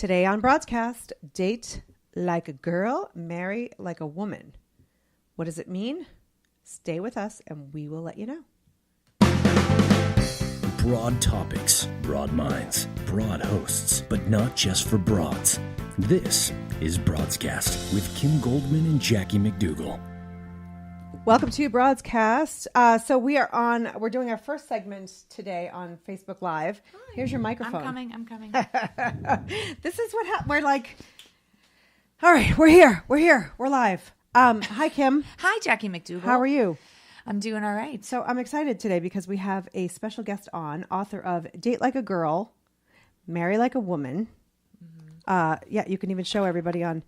Today on Broadscast, date like a girl, marry like a woman. What does it mean? Stay with us and we will let you know. Broad topics, broad minds, broad hosts, but not just for broads. This is Broadscast with Kim Goldman and Jackie McDougall. Welcome to Broadscast. So we're doing our first segment today on Facebook Live. Hi. Here's your microphone. I'm coming. This is what we're like. All right, we're here. We're live. Hi, Kim. Hi, Jackie McDougall. How are you? I'm doing all right. So I'm excited today because we have a special guest on, author of Date Like a Girl, Marry Like a Woman. Yeah, you can even show everybody on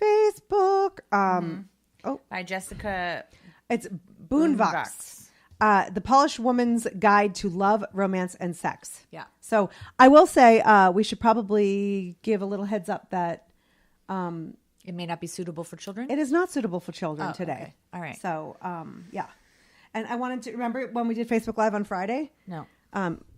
Facebook. By Jessica It's Bunevacz. The Polished Woman's Guide to Love, Romance, and Sex. Yeah. So I will say we should probably give a little heads up that It may not be suitable for children. it is not suitable for children today. Okay. All right. So, yeah. And I wanted to remember when we did Facebook Live on Friday. No.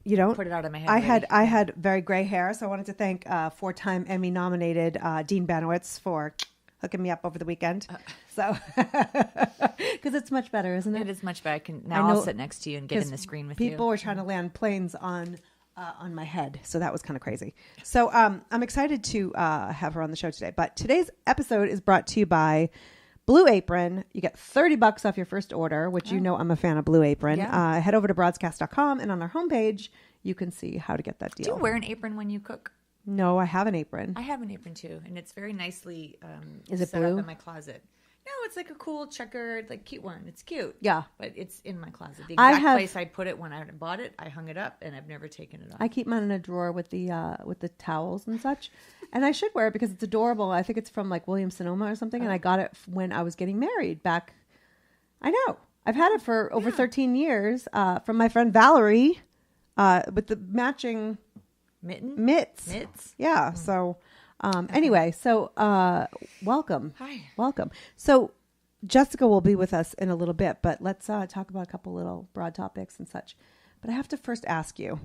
You don't Put it out of my head. I had very gray hair, so I wanted to thank 4-time Emmy nominated Dean Banowitz for hooking me up over the weekend. So, because it's much better, isn't it? It is much better. I'll sit next to you and get in the screen with you. People were trying to land planes on my head, so that was kind of crazy. So I'm excited to have her on the show today. But today's episode is brought to you by Blue Apron. You get $30 off your first order, which you know I'm a fan of Blue Apron. Yeah. Head over to broadscast.com, and on our homepage, you can see how to get that deal. Do you wear an apron when you cook? No, I have an apron. I have an apron too, and it's very nicely Is it set blue? up in my closet. No, it's like a cool checkered, like cute one. It's cute. Yeah. But it's in my closet. The I exact have- place I put it when I bought it, I hung it up, and I've never taken it off. I keep mine in a drawer with the towels and such, and I should wear it because it's adorable. I think it's from like Williams Sonoma or something, and I got it when I was getting married back. I know I've had it for over 13 years from my friend Valerie with the matching mitts. Yeah. So anyway, so welcome. Hi. Welcome. So Jessica will be with us in a little bit, but let's talk about a couple little broad topics and such. But I have to first ask you,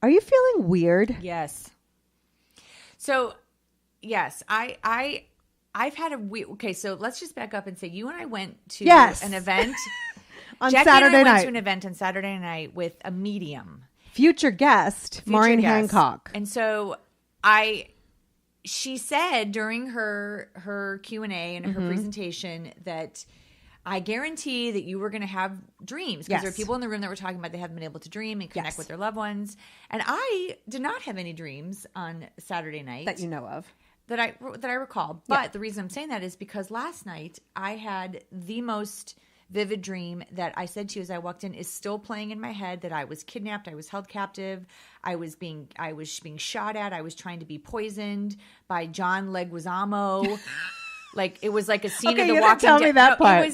are you feeling weird? Yes. So, yes, I've had a weird. Okay, so let's just back up and say you and I went to an event on Jackie Saturday and I night. went to an event on Saturday night with a medium, Future guest, Maureen Hancock. and so she said during her Q&A and her presentation that I guarantee that you were going to have dreams because there are people in the room that were talking about they haven't been able to dream and connect with their loved ones. And I did not have any dreams on Saturday night That you know of. that I recall. But the reason I'm saying that is because last night I had the most vivid dream that I said to you as I walked in is still playing in my head, that I was kidnapped, I was held captive, I was being shot at, I was trying to be poisoned by John Leguizamo. Like it was like a scene of The you Walking didn't tell me Dead. that part.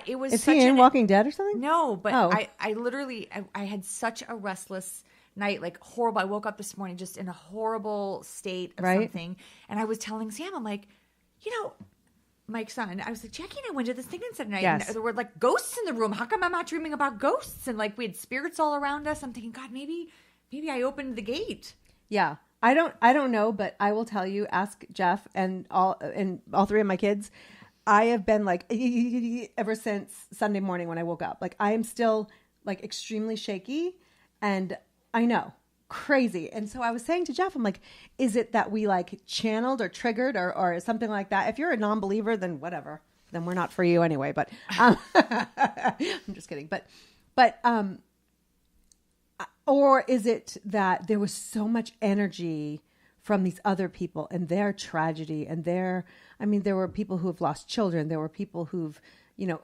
It was Is such he in an Walking Dead or something? No, but Oh. I literally I had such a restless night, like horrible. I woke up this morning just in a horrible state of something, and I was telling Sam, I'm like, Mike's son, I was like, Jackie and I went to this thing on Saturday night, and there were like ghosts in the room. How come I'm not dreaming about ghosts? And like we had spirits all around us. I'm thinking, God, maybe I opened the gate. Yeah. I don't know, but I will tell you, ask Jeff and all three of my kids. I have been like ever since Sunday morning when I woke up. Like I am still like extremely shaky, and I know, crazy. And so I was saying to Jeff, I'm like, is it that we like channeled or triggered or something like that? If you're a non-believer, then whatever. Then we're not for you anyway. But I'm just kidding. But or is it that there was so much energy from these other people and their tragedy and there were people who have lost children. There were people who've,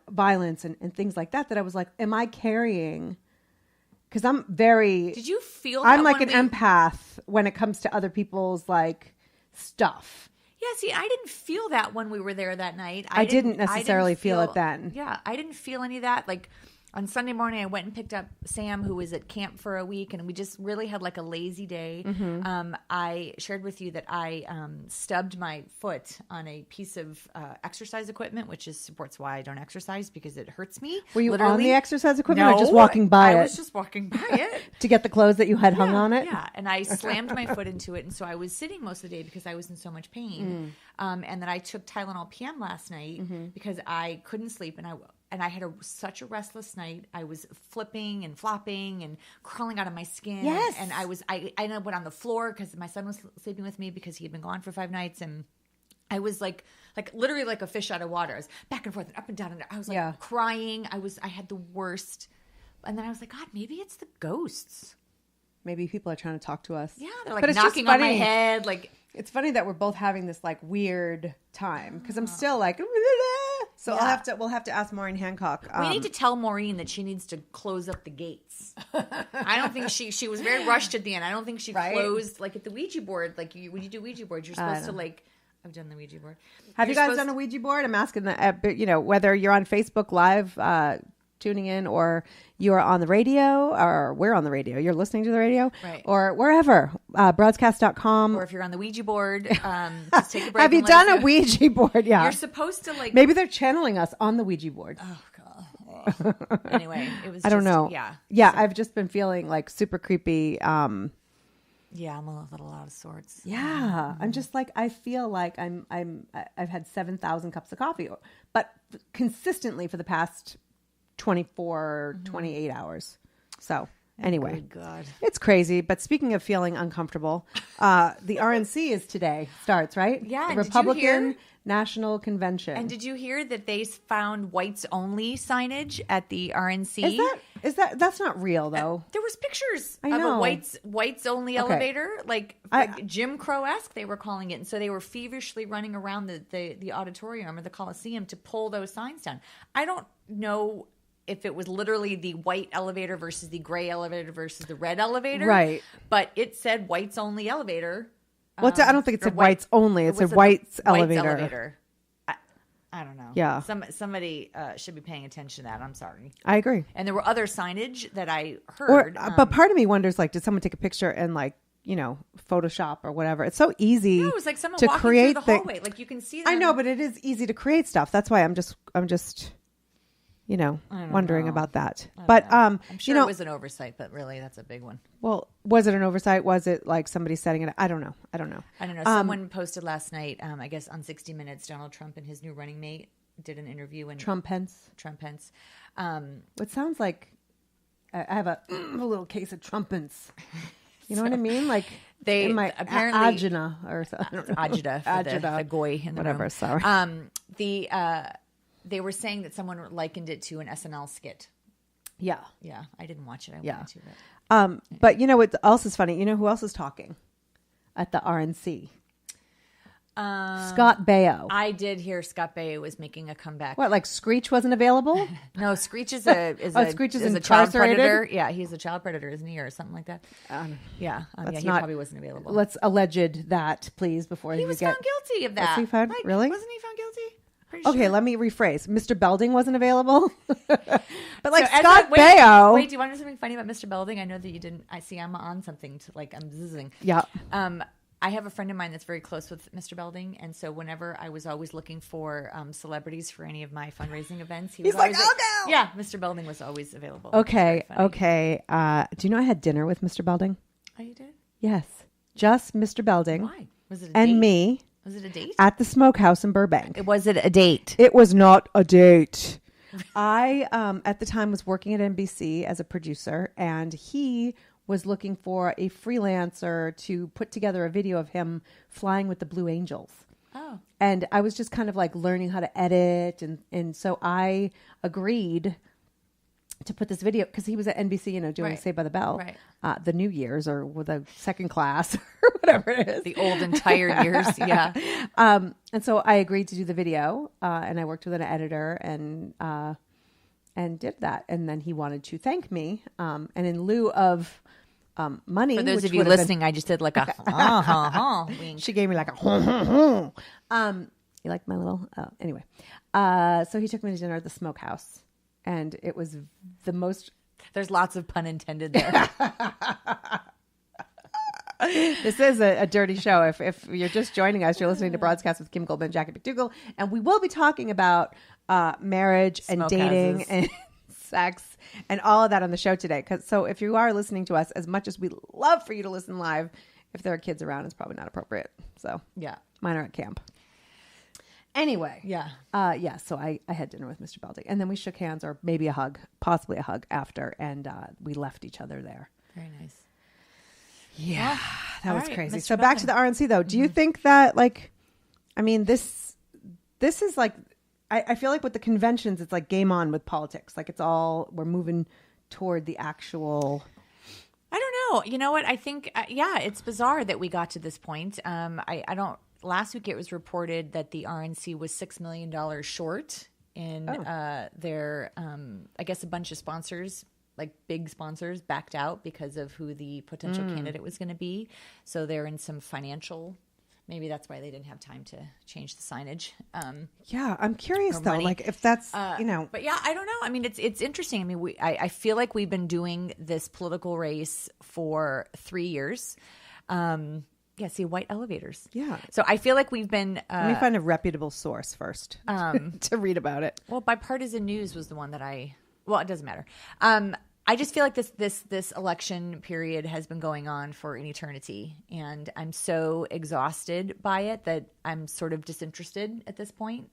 violence and things like that I was like, am I carrying? Because I'm very... Did you feel I'm like an empath when it comes to other people's like stuff. Yeah, see, I didn't feel that when we were there that night. I didn't necessarily feel it then. Yeah, I didn't feel any of that. Like, On Sunday morning, I went and picked up Sam, who was at camp for a week, and we just really had like a lazy day. I shared with you that I stubbed my foot on a piece of exercise equipment, which supports why I don't exercise, because it hurts me. Were you literally. on the exercise equipment No, or just walking by it? I was just walking by it. To get the clothes that you had hung on it? Yeah, and I slammed my foot into it, and so I was sitting most of the day because I was in so much pain. And then I took Tylenol PM last night because I couldn't sleep, and I had such a restless night. I was flipping and flopping and crawling out of my skin. Yes. And I went on the floor because my son was sleeping with me because he had been gone for 5 nights. And I was like literally like a fish out of water. I was back and forth and up and down. And I was like crying. I had the worst. And then I was like, God, maybe it's the ghosts. Maybe people are trying to talk to us. Yeah, they're like knocking on my head. Like, it's funny that we're both having this like weird time because I'm still like, so we'll have to ask Maureen Hancock. We need to tell Maureen that she needs to close up the gates. I don't think she was very rushed at the end. I don't think she closed like at the Ouija board. Like when you do Ouija boards, you're supposed to like. I've done the Ouija board. Have you guys done a Ouija board? I'm asking that. Whether you're on Facebook Live. Tuning in, or you're on the radio, or we're on the radio, you're listening to the radio, or wherever, broadscast.com. Or if you're on the Ouija board, just take a break. Have you done a Ouija board? Yeah. You're supposed to like... Maybe they're channeling us on the Ouija board. Oh, God. Anyway, it was I don't know. Yeah. Yeah, so. I've just been feeling like super creepy. Yeah, I'm a little out of sorts. Yeah. I'm just like, I feel like I've had 7,000 cups of coffee, but consistently for the past 24, 28 hours. So anyway, Good God. It's crazy. But speaking of feeling uncomfortable, the RNC starts, right? Yeah. The Republican National Convention. And did you hear that they found whites only signage at the RNC? That's not real though. There was pictures I of know. a whites only elevator, like Jim Crow-esque they were calling it. And so they were feverishly running around the auditorium or the Coliseum to pull those signs down. I don't know if it was literally the white elevator versus the gray elevator versus the red elevator. Right. But it said whites only elevator. Well, I don't think it said whites only. It said whites elevator. I don't know. Yeah. Somebody should be paying attention to that. I'm sorry. I agree. And there were other signage that I heard. But part of me wonders, like, did someone take a picture and like, Photoshop or whatever? It's so easy. No, it was like someone to walking create through the hallway. Like you can see them. I know, but it is easy to create stuff. That's why I'm just wondering about that. But I'm sure it was an oversight, but really that's a big one. Well, was it an oversight? Was it like somebody setting it up? I don't know. Someone posted last night, I guess on 60 Minutes, Donald Trump and his new running mate did an interview. And Trump Pence. It sounds like I have a little case of Trumpence. You know what I mean? Like they in my apparently agita or something. Agita, the goy in the whatever. Room. Sorry. They were saying that someone likened it to an SNL skit. Yeah. Yeah. I didn't watch it. I wanted to. But you know what else is funny? You know who else is talking at the RNC? Scott Baio. I did hear Scott Baio was making a comeback. What, like Screech wasn't available? No, Screech is a child predator. Yeah, he's a child predator, isn't he, or something like that? He probably wasn't available. Let's alleged that, please, before he was found guilty of that. Was he found? Really? Wasn't he found guilty? Okay, let me rephrase. Mr. Belding wasn't available. But like so Scott Baio. Wait, do you want to know something funny about Mr. Belding? I know that you didn't. I see I'm on something to like, I'm zizzing. Yeah. I have a friend of mine that's very close with Mr. Belding. And so whenever I was always looking for celebrities for any of my fundraising events, he's like, oh no. Yeah, Mr. Belding was always available. Okay. Do you know I had dinner with Mr. Belding? Oh, you did? Yes. Just Mr. Belding. Why? Was it a and date? Me. Was it a date? At the Smokehouse in Burbank. Was it a date? It was not a date. I, at the time, was working at NBC as a producer, and he was looking for a freelancer to put together a video of him flying with the Blue Angels. Oh. And I was just kind of like learning how to edit, and so I agreed to put this video because he was at NBC, doing Saved by the Bell, the New Year's or with a second class or whatever it is, the old and tired years, yeah. And so I agreed to do the video, and I worked with an editor and did that. And then he wanted to thank me, and in lieu of money, for those of you listening, I just did like a wink. She gave me like a. You like my little? Oh, anyway. So he took me to dinner at the Smokehouse. and it was the most. There's lots of pun intended there. This is a dirty show. If you're just joining us, you're listening to Broadscast with Kim Goldman and Jackie McDougall, and we will be talking about marriage and dating and sex and all of that on the show today. So if you are listening to us, as much as we love for you to listen live, if there are kids around, it's probably not appropriate. So yeah, mine are at camp. Anyway, yeah. So I had dinner with Mr. Belding, and then we shook hands, or maybe a hug, possibly a hug after, and we left each other there. Very nice. Yeah, that was crazy. Mr. So back to the RNC though. Do you think that, like, I mean, this is like, I feel like with the conventions, it's like game on with politics. Like we're moving toward the actual. I don't know. You know what? I think, it's bizarre that we got to this point. I don't. Last week it was reported that the RNC was $6 million short in their, I guess a bunch of sponsors, like big sponsors, backed out because of who the potential candidate was going to be. So they're in some financial, maybe that's why they didn't have time to change the signage. Yeah, I'm curious though, money. like if that's, But yeah, I don't know. I mean, it's interesting. I mean, I feel like we've been doing this political race for 3 years. Yeah, see, white elevators. Yeah. So I feel like we've been... let me find a reputable source first to read about it. Well, Bipartisan News was the one that well, it doesn't matter. I just feel like this election period has been going on for an eternity, and I'm so exhausted by it that I'm sort of disinterested at this point.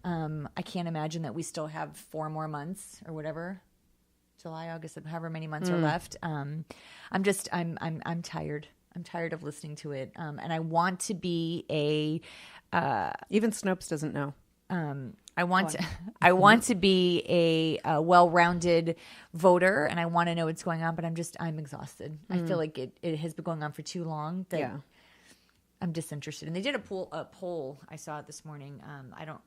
I can't imagine that we still have 4 more months or whatever, July, August, however many months are left. I'm tired. I'm tired of listening to it, and I want to be even Snopes doesn't know. I want to be a well-rounded voter, and I want to know what's going on. But I'm exhausted. I feel like it has been going on for too long. That I'm disinterested. And they did a poll. I saw it this morning.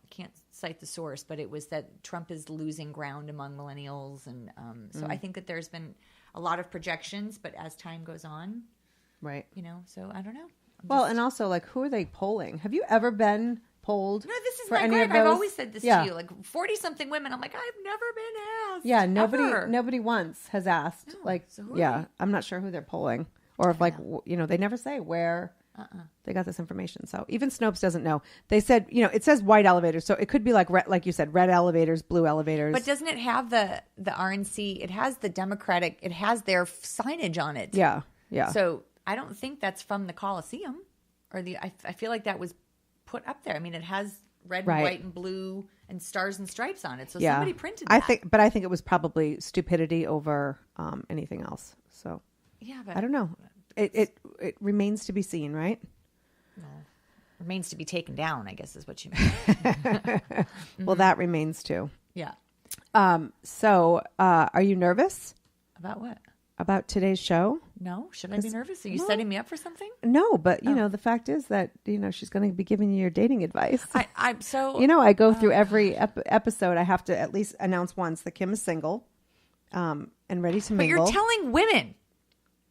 Can't cite the source, but it was that Trump is losing ground among millennials, and so I think that there's been a lot of projections. But as time goes on. Right. So I don't know. And also, like, who are they polling? Have you ever been polled? No, this is for my any gripe. of those? I've always said this to you. Like 40-something women, I'm like, I've never been asked. Yeah, ever. nobody once has asked. I'm not sure who they're polling. Or if, they never say where they got this information. So even Snopes doesn't know. They said, it says white elevators. So it could be like you said, red elevators, blue elevators. But doesn't it have the RNC? It has the Democratic, it has their signage on it. Yeah, yeah. So I don't think that's from the Coliseum, or I feel like that was put up there. I mean, it has red and white and blue and stars and stripes on it. So somebody printed that. I think it was probably stupidity over anything else. So yeah, but I don't know. It remains to be seen, right? Well, remains to be taken down, I guess is what you mean. Well, that remains too. Yeah. So are you nervous about what? About today's show? No. Should I be nervous? Are you setting me up for something? No, but the fact is that, she's going to be giving you your dating advice. I'm so... I go through every episode. I have to at least announce once that Kim is single and ready to mingle. But you're telling women.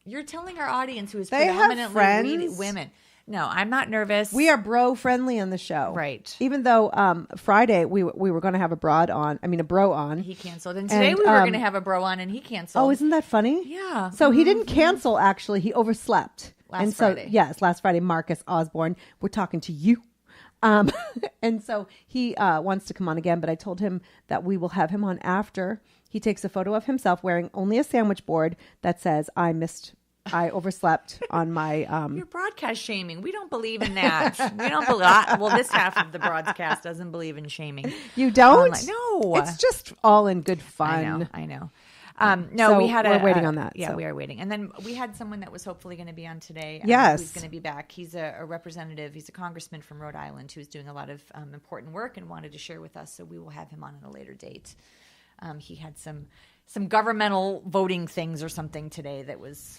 You're telling our audience who is they predominantly women. No, I'm not nervous. We are bro friendly on the show. Right. Even though Friday we were going to have a bro on. He canceled. And today we were going to have a bro on and he canceled. Oh, isn't that funny? Yeah. So he didn't cancel, actually. He overslept. Last Friday. Yes, last Friday, Marcus Osborne. We're talking to you. And so he wants to come on again, but I told him that we will have him on after. He takes a photo of himself wearing only a sandwich board that says, I overslept on my... You're broadcast shaming. We don't believe in that. We don't believe... Well, this half of the broadcast doesn't believe in shaming. You don't? No. It's just all in good fun. I know. No, so we're waiting on that. Yeah, so. we are waiting. And then we had someone that was hopefully going to be on today. Yes. Who's going to be back. He's a representative. He's a congressman from Rhode Island who's doing a lot of important work and wanted to share with us. So we will have him on at a later date. He had some governmental voting things or something today that was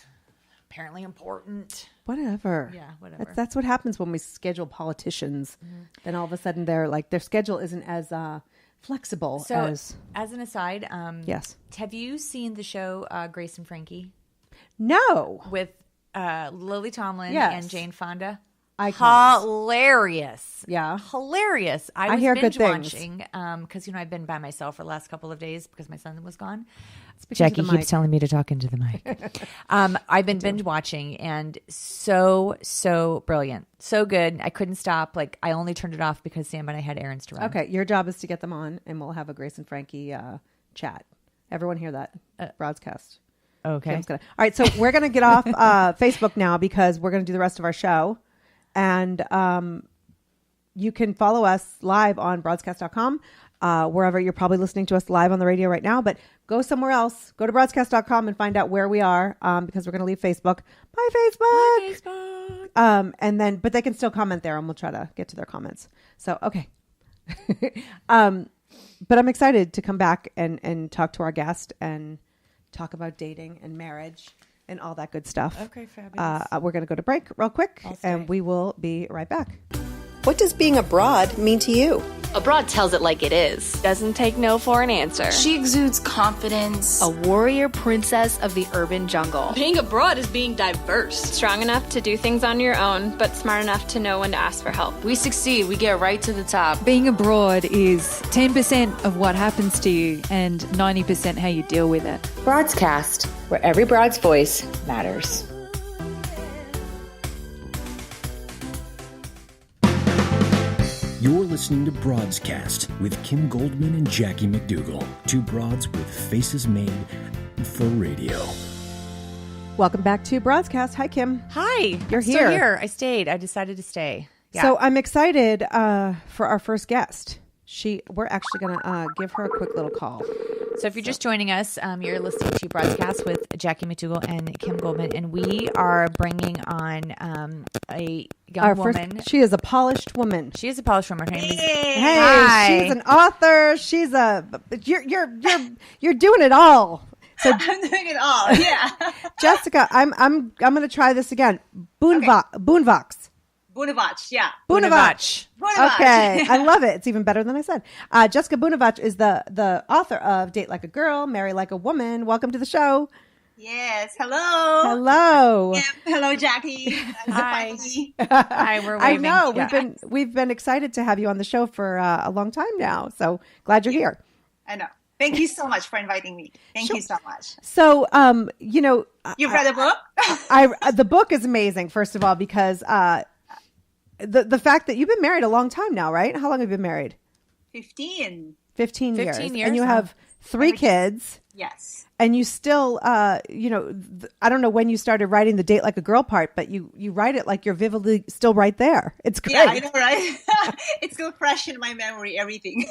apparently important. Whatever. Yeah, whatever. That's what happens when we schedule politicians. Mm-hmm. Then all of a sudden their schedule isn't as flexible as an aside, yes. Have you seen the show Grace and Frankie? No. With Lily Tomlin yes. and Jane Fonda? Icons. Hilarious. Yeah. Hilarious. I was hear good binge things. watching because, I've been by myself for the last couple of days because my son was gone. Jackie Keeps telling me to talk into the mic. I've been binge watching and so brilliant. So good. I couldn't stop. Like, I only turned it off because Sam and I had errands to run. Okay. Your job is to get them on, and we'll have a Grace and Frankie chat. Everyone hear that? Broadscast. Okay. All right. So we're going to get off Facebook now because we're going to do the rest of our show. And you can follow us live on broadscast.com, wherever you're probably listening to us live on the radio right now. But go somewhere else. Go to broadscast.com and find out where we are because we're going to leave Facebook. Bye, Facebook. Bye, Facebook. But they can still comment there and we'll try to get to their comments. So, okay. But I'm excited to come back and talk to our guest and talk about dating and marriage and all that good stuff. Okay, fabulous. We're going to go to break real quick, and we will be right back. What does being abroad mean to you? Abroad tells it like it is. Doesn't take no for an answer. She exudes confidence. A warrior princess of the urban jungle. Being abroad is being diverse. Strong enough to do things on your own, but smart enough to know when to ask for help. We succeed, we get right to the top. Being abroad is 10% of what happens to you and 90% how you deal with it. Broadscast, where every broad's voice matters. You're listening to Broadscast with Kim Goldman and Jackie McDougall. Two broads with faces made for radio. Welcome back to Broadscast. Hi, Kim. Hi. You're I'm still here. here. I stayed. I decided to stay. Yeah. So I'm excited for our first guest. We're actually going to give her a quick little call. So if you're just joining us, you're listening to Broadcast with Jackie McDougall and Kim Goldman, and we are bringing on a young woman. She is a polished woman. She is a polished woman. Her name is Hey, Hi. she's an author. You're doing it all. So I'm doing it all. Yeah. Jessica, I'm going to try this again. Bunevacz. Bunevacz, yeah. Bunevacz. Bunevacz. Okay, I love it. It's even better than I said. Jessica Bunevacz is the author of Date Like a Girl, Marry Like a Woman. Welcome to the show. Yes. Hello. Hello. Yeah, hello, Jackie. Hi. Hi. We're waving. I know. Yeah. We've been excited to have you on the show for a long time now. So glad you're here. I know. Thank you so much for inviting me. Thank you so much. So, You've read the book? The book is amazing. First of all, because the fact that you've been married a long time now, right? How long have you been married? 15 years. 15 years. And you have 3 kids. Yes. And you still, I don't know when you started writing the Date Like a Girl part, but you write it like you're vividly still right there. It's great. Yeah, I know, right? It's still fresh in my memory, everything.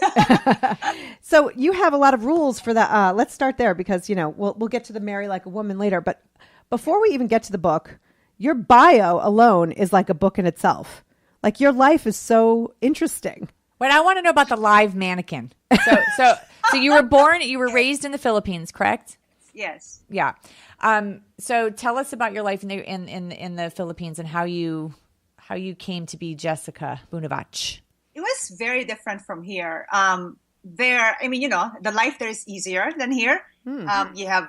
So you have a lot of rules for that. Let's start there because, we'll get to the Marry Like a Woman later. But before we even get to the book, your bio alone is like a book in itself. Like your life is so interesting. But I want to know about the live mannequin. So you were raised in the Philippines, correct? Yes. Yeah. So tell us about your life in the Philippines and how you came to be Jessica Bunevacz. It was very different from here. The life there is easier than here. You have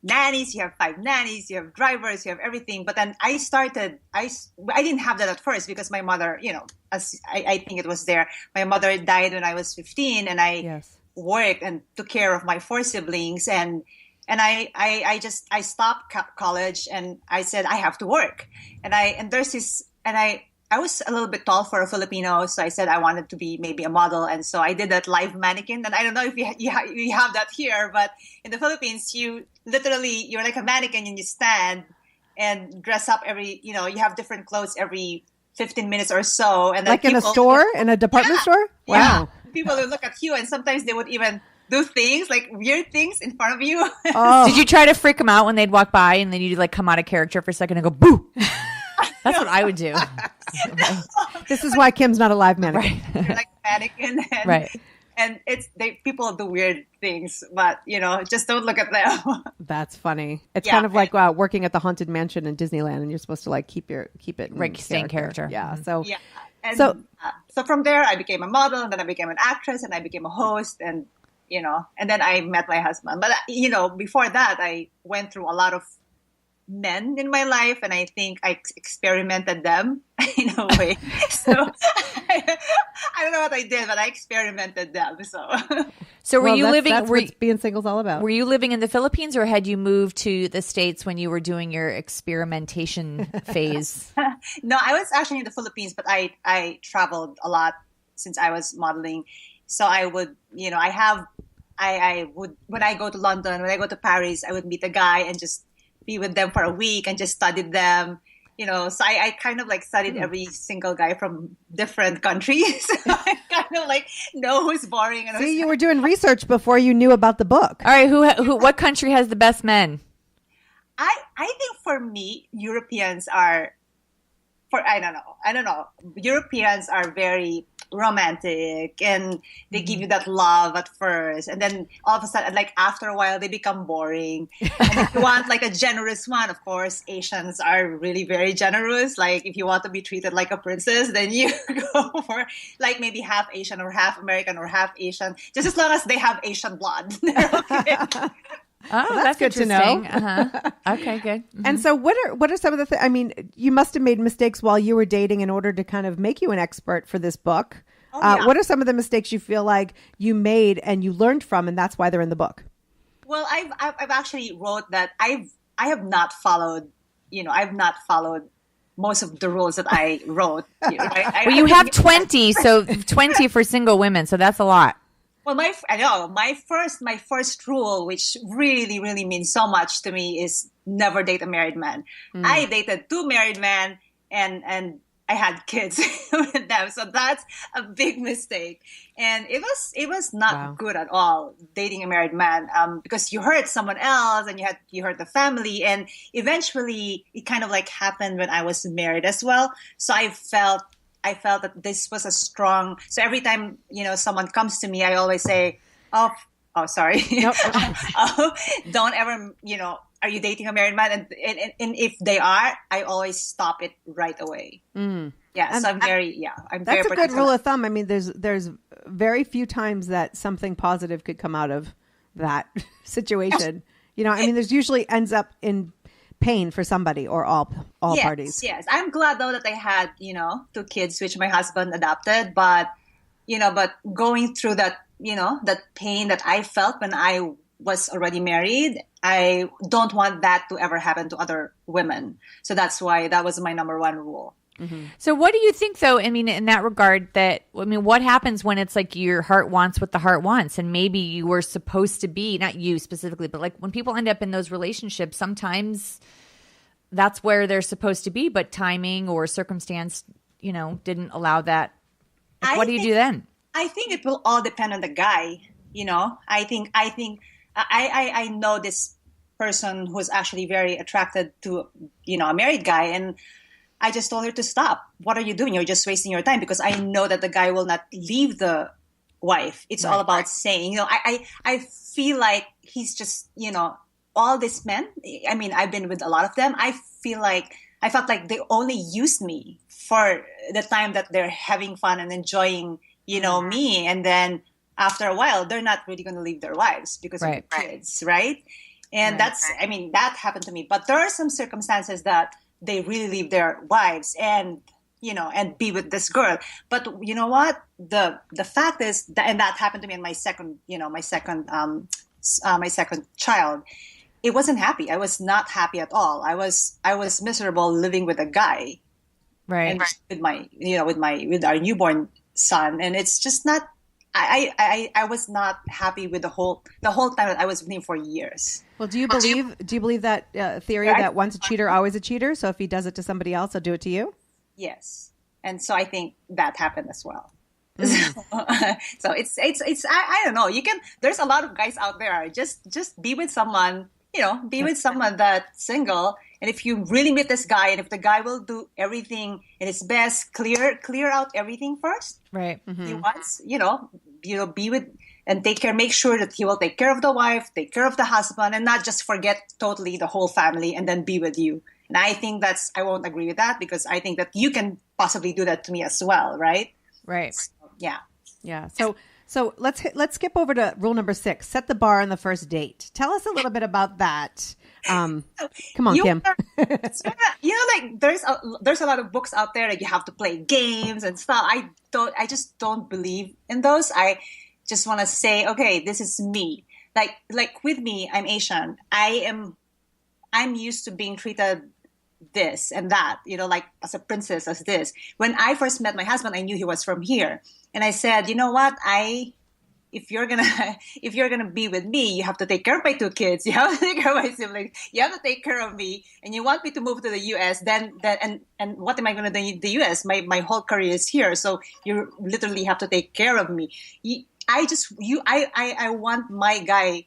nannies, you have 5 nannies, you have drivers, you have everything. But then I didn't have that at first because my mother, as I think it was there, my mother died when I was 15 and I worked and took care of my 4 siblings. And I stopped college and I said, I have to work. I was a little bit tall for a Filipino, so I said I wanted to be maybe a model, and so I did that live mannequin. And I don't know if you have that here, but in the Philippines, you're like a mannequin and you stand and dress up you have different clothes every 15 minutes or so. And then like in a store, in a department store? Wow. Yeah. People would look at you, and sometimes they would even do things like weird things in front of you. Oh. Did you try to freak them out when they'd walk by and then you'd like come out of character for a second and go boo? That's what I would do. This is why Kim's not a live mannequin. Right. You're like a mannequin. Right. And people do weird things, but just don't look at them. That's funny. It's kind of like working at the Haunted Mansion in Disneyland, and you're supposed to like keep it stay in character. Yeah. So So from there, I became a model, and then I became an actress, and I became a host, and and then I met my husband. But before that, I went through a lot of men in my life, and I think I experimented them in a way. So I don't know what I did, but I experimented them. So were you living? That's what being single's all about. Were you living in the Philippines, or had you moved to the States when you were doing your experimentation phase? No, I was actually in the Philippines, but I traveled a lot since I was modeling. So I would, I would, when I go to London, when I go to Paris, I would meet a guy and just be with them for a week and just studied them. So I kind of like studied every single guy from different countries. So I kind of like know who's boring. And you were doing research before you knew about the book. All right, what country has the best men? I think for me, Europeans are, I don't know. Europeans are very romantic, and they give you that love at first, and then all of a sudden, like after a while, they become boring. And if you want like a generous one, of course, Asians are really very generous. Like if you want to be treated like a princess, then you go for like maybe half Asian or half American or half Asian, just as long as they have Asian blood. Okay. Oh, well, that's good to know. Okay, good. Mm-hmm. And so what are some of the things? I mean, you must have made mistakes while you were dating in order to kind of make you an expert for this book. Oh, yeah. What are some of the mistakes you feel like you made and you learned from, and that's why they're in the book? Well, I've actually wrote that I have not followed, I've not followed most of the rules that I wrote. Well, you have 20, so 20 for single women, so that's a lot. Well, my first rule, which really, really means so much to me, is never date a married man. I dated 2 married men, and I had kids with them, so that's a big mistake. And it was not good at all dating a married man, because you hurt someone else, and you hurt the family, and eventually it kind of like happened when I was married as well. So I felt that this was a strong. So every time someone comes to me, I always say, "Oh, sorry, nope. Don't ever, are you dating a married man?" And if they are, I always stop it right away. Yeah, and so I'm very That's a good rule of thumb. I mean, there's very few times that something positive could come out of that situation. I mean, there's usually ends up in pain for somebody or all parties. Yes. I'm glad though that I had, 2 kids, which my husband adopted, but going through that, that pain that I felt when I was already married, I don't want that to ever happen to other women. So that's why that was my number 1 rule. Mm-hmm. So what do you think, though, I mean, in that regard, what happens when it's like your heart wants what the heart wants, and maybe you were supposed to be, not you specifically, but like when people end up in those relationships, sometimes that's where they're supposed to be, but timing or circumstance, didn't allow that. What do you do then? I think it will all depend on the guy. I think I know this person who's actually very attracted to, a married guy, and I just told her to stop. What are you doing? You're just wasting your time, because I know that the guy will not leave the wife. It's all about saying, I feel like he's just, all these men. I mean, I've been with a lot of them. I felt like they only used me for the time that they're having fun and enjoying, me. And then after a while, they're not really going to leave their wives because of the kids, right? And that happened to me. But there are some circumstances that they really leave their wives and be with this girl. But you know what? The fact is that, and that happened to me in my second child. It wasn't happy. I was not happy at all. I was miserable living with a guy, right? And with our newborn son, and it's just not. I was not happy with the whole time that I was with him for years. Well, do you believe that theory that once a cheater, always a cheater? So if he does it to somebody else, he'll do it to you? Yes, and so I think that happened as well. So it's I don't know. There's a lot of guys out there. Just be with someone. Be with someone that's single. And if you really meet this guy, and if the guy will do everything in his best, clear out everything first. Right. Mm-hmm. He wants, be with and take care. Make sure that he will take care of the wife, take care of the husband, and not just forget totally the whole family and then be with you. And I think I won't agree with that, because I think that you can possibly do that to me as well, right? Right. So, yeah. Yeah. So let's skip over to rule number 6. Set the bar on the first date. Tell us a little bit about that. Come on, Kim. Like there's a lot of books out there that you have to play games and stuff. I just don't believe in those. I just want to say, okay, this is me. Like with me, I'm Asian. I'm used to being treated this and that, like as a princess, as this. When I first met my husband, I knew he was from here. And I said, you know what? If you're gonna be with me, you have to take care of my 2 kids. You have to take care of my siblings. You have to take care of me. And you want me to move to the U.S. Then and what am I gonna do in the U.S.? My whole career is here. So you literally have to take care of me. I want my guys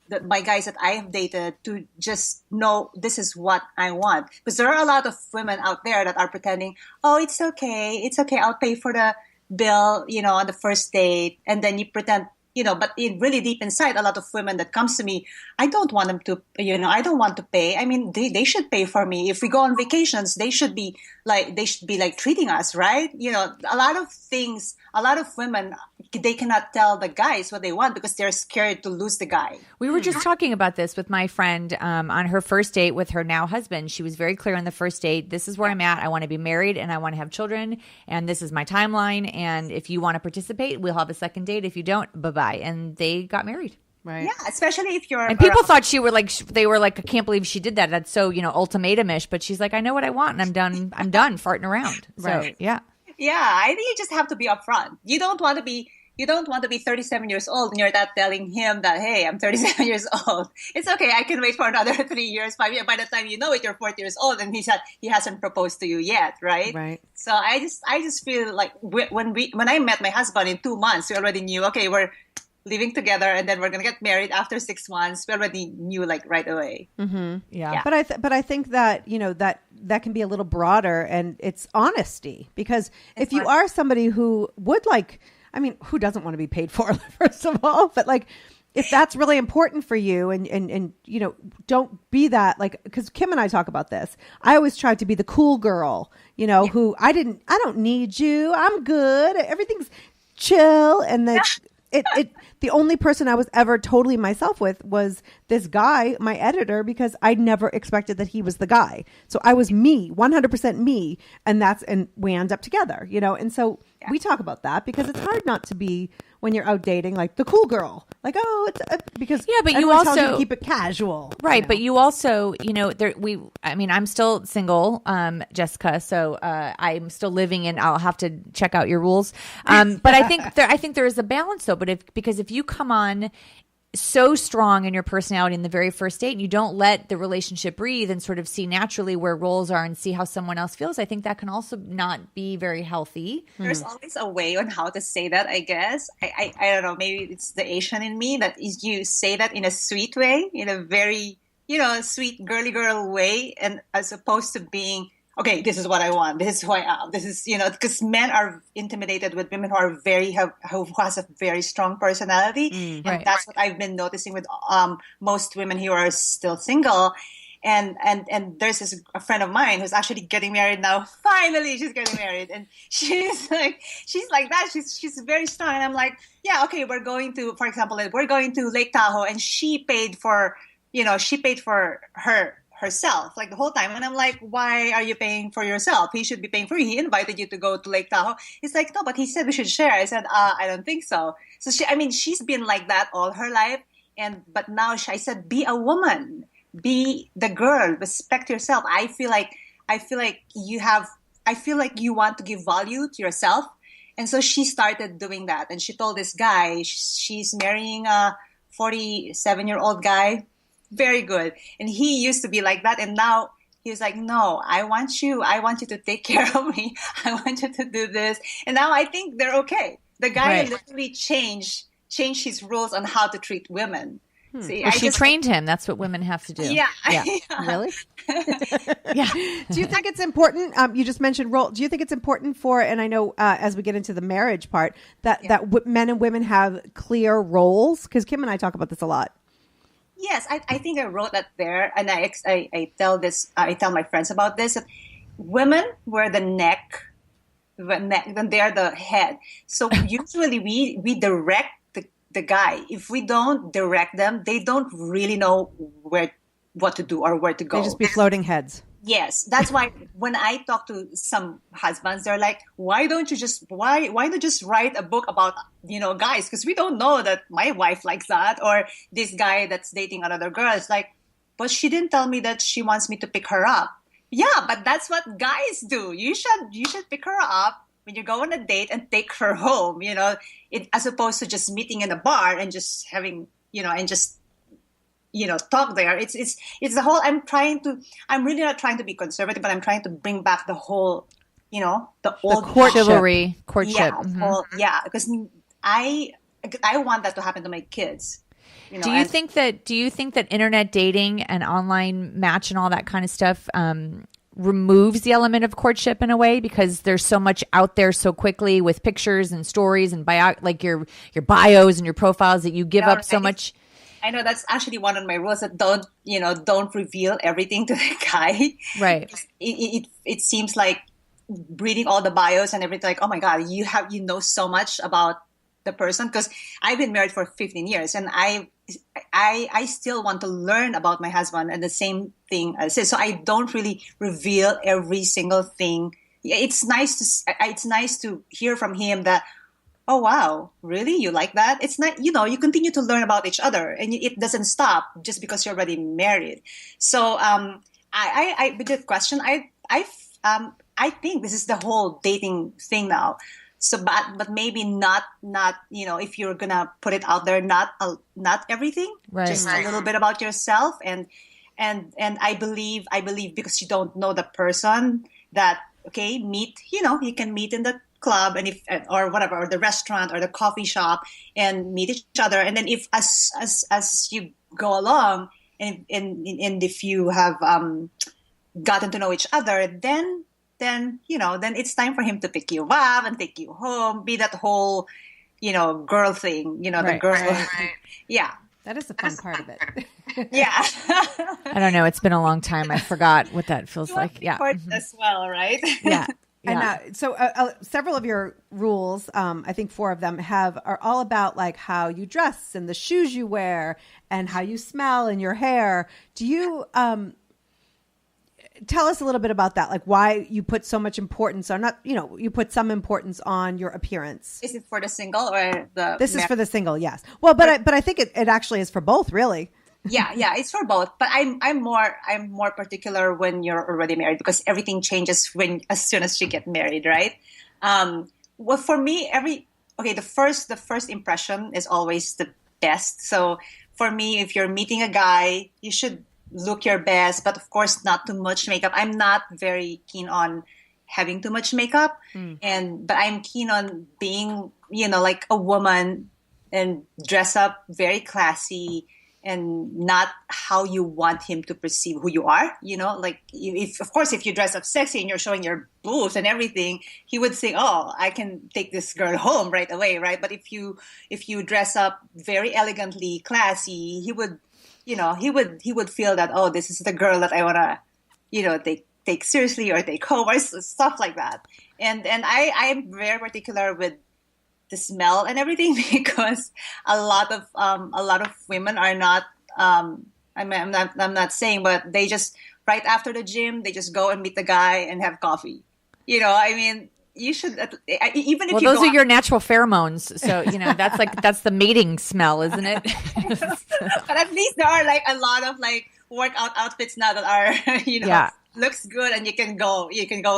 that I have dated to just know this is what I want. Because there are a lot of women out there that are pretending, oh, it's okay, I'll pay for the bill, on the first date. And then you pretend, but really deep inside, a lot of women that comes to me, I don't want them to, I don't want to pay. I mean, they should pay for me. If we go on vacations, they should be like treating us, right? A lot of women, they cannot tell the guys what they want because they're scared to lose the guy. We were just talking about this with my friend on her first date with her now husband. She was very clear on the first date. This is where I'm at. I want to be married and I want to have children. And this is my timeline. And if you want to participate, we'll have a second date. If you don't, bye-bye. And they got married. Right. Yeah, especially if you're. And people thought they were like, I can't believe she did that. That's so, ultimatum-ish. But she's like, I know what I want and I'm done farting around. Right. So, yeah. Yeah, I think you just have to be upfront. You don't want to be 37 years old and you're not telling him that, hey, I'm 37 years old. It's okay. I can wait for another 3 years, 5 years. By the time you know it, you're 40 years old and he hasn't proposed to you yet, right? Right. So I just feel like when I met my husband in 2 months, we already knew, okay, we're living together and then we're going to get married after 6 months. We already knew like right away. Mm-hmm. Yeah. But I think that, that can be a little broader and it's honesty because if you are somebody who would who doesn't want to be paid for, first of all, but if that's really important for you and don't be that because Kim and I talk about this. I always tried to be the cool girl, who I don't need you. I'm good. Everything's chill. And then the only person I was ever totally myself with was this guy, my editor, because I never expected that he was the guy. So I was me, 100% me. And we end up together, and so we talk about that because it's hard not to be when you're out dating, like the cool girl, because but you tells also you to keep it casual, right? But you also, I'm still single, Jessica, so I'm still living in. I'll have to check out your rules, but I think there is a balance though. But because if you come on so strong in your personality in the very first date and you don't let the relationship breathe and sort of see naturally where roles are and see how someone else feels, I think that can also not be very healthy. There's always a way on how to say that, I guess. I don't know, maybe it's the Asian in me that is you say that in a sweet way, in a very, sweet girly girl way, and as opposed to being, okay, this is what I want. This is who I am. This is, because men are intimidated with women who are who has a very strong personality. And that's what I've been noticing with most women who are still single. And there's a friend of mine who's actually getting married now. Finally, she's getting married. And she's like that. She's very strong. And I'm like, yeah, okay, we're going to Lake Tahoe. And she paid for herself like the whole time. And I'm like, why are you paying for yourself? He should be paying for you. He invited you to go to Lake Tahoe. He's like, no, but he said we should share. I said, I don't think so. So she's been like that all her life. But now I said, be a woman, be the girl, respect yourself. I feel like you want to give value to yourself. And so she started doing that. And she told this guy, she's marrying a 47-year-old guy. Very good. And he used to be like that. And now he was like, no, I want you to take care of me. I want you to do this. And now I think they're okay. The guy literally changed his rules on how to treat women. See, she trained him. That's what women have to do. Yeah. Really? Yeah. Do you think it's important? You just mentioned role. Do you think it's important and I know as we get into the marriage part, that men and women have clear roles? Because Kim and I talk about this a lot. Yes, I think I wrote that there, and I tell my friends about this. Women wear the neck when they're the head. So usually we direct the guy. If we don't direct them, they don't really know what to do or where to go. They just be floating heads. Yes, that's why when I talk to some husbands, they're like, "Why don't you just write a book about guys? Because we don't know that my wife likes that, or this guy that's dating another girl." It's like, but she didn't tell me that she wants me to pick her up. Yeah, but that's what guys do. You should pick her up when you go on a date and take her home. As opposed to just meeting in a bar and just having talk there. It's the whole. I'm really not trying to be conservative, but I'm trying to bring back the whole, the old courtship. Yeah, because I want that to happen to my kids. Do you think that internet dating and online match and all that kind of stuff removes the element of courtship in a way, because there's so much out there so quickly with pictures and stories and like your bios and your profiles that you give up so much? I know that's actually one of my rules, that don't reveal everything to the guy. Right. It seems like reading all the bios and everything, like, oh my God, you know so much about the person, because I've been married for 15 years and I still want to learn about my husband, and the same thing as this. So I don't really reveal every single thing. It's nice to hear from him that, oh wow, really? You like that? It's not, you continue to learn about each other, and it doesn't stop just because you're already married. So I with the question, I think this is the whole dating thing now. So, but maybe not if you're gonna put it out there, not everything, right. Just a little bit about yourself, and I believe because you don't know the person, that meet, you can meet in the club and or whatever, or the restaurant or the coffee shop, and meet each other, and then if as you go along, and if you have gotten to know each other, then it's time for him to pick you up and take you home. Be that whole, girl thing, right, the girl. Right. Yeah. That is the fun part of it. Yeah. I don't know. It's been a long time. I forgot what that feels like. Yeah. As well, right? Yeah. And so several of your rules, I think 4 of them are all about like how you dress and the shoes you wear and how you smell and your hair. Do you tell us a little bit about that? Like why you put so much importance, or not, you put some importance on your appearance. Is it for the single or the? This is for the single, yes. Well, but I think it actually is for both, really. Yeah, it's for both. But I'm more particular when you're already married, because everything changes as soon as you get married, right? Well, for me, the first impression is always the best. So for me, if you're meeting a guy, you should look your best, but of course not too much makeup. I'm not very keen on having too much makeup, but I'm keen on being, like a woman, and dress up very classy, and not how you want him to perceive who you are. Like if you dress up sexy and you're showing your boobs and everything, he would think, oh, I can take this girl home right away, right? But if you dress up very elegantly, classy, he would feel that, oh, this is the girl that I want to, take seriously, or take home, or stuff like that. And I'm very particular with the smell and everything, because a lot of women are not. I'm not saying, but they just right after the gym, they just go and meet the guy and have coffee. You should, even if those are your natural pheromones. So, that's the mating smell, isn't it? But at least there are like a lot of like workout outfits now that are, looks good, and you can go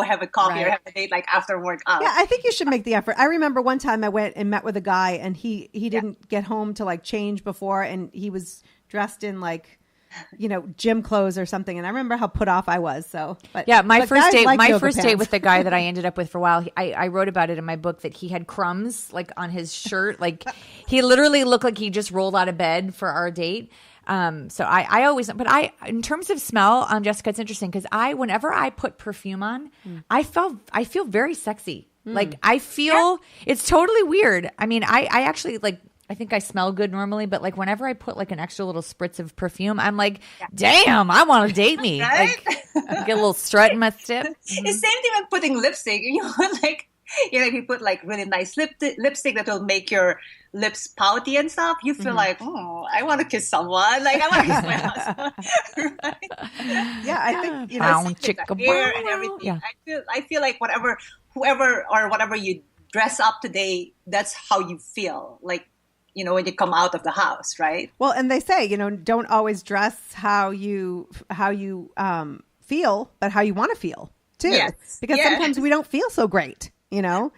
have a coffee, right, or have a date like after workout. Yeah, I think you should make the effort. I remember one time I went and met with a guy, and he didn't get home to like change before, and he was dressed in like, gym clothes or something. And I remember how put off I was. So, my first date with the guy that I ended up with for a while, I wrote about it in my book, that he had crumbs like on his shirt. Like he literally looked like he just rolled out of bed for our date. So I always, but in terms of smell, Jessica, it's interesting because whenever I put perfume on, I feel very sexy. Like I feel, it's totally weird. I mean, I actually like, I think I smell good normally, but like whenever I put like an extra little spritz of perfume, I'm like, damn, I want to date me. Right? Like, I get a little strut in my step. It's the same thing with putting lipstick. if you put like really nice lipstick that will make your lips pouty and stuff, you feel like, oh, I want to kiss someone. Like I want to kiss my husband. Right? Yeah, I think hair and everything. Yeah. I feel like whoever you dress up today, that's how you feel. Like, when you come out of the house, right? Well, and they say, don't always dress how you feel, but how you want to feel too. Yes. Because sometimes we don't feel so great, I know,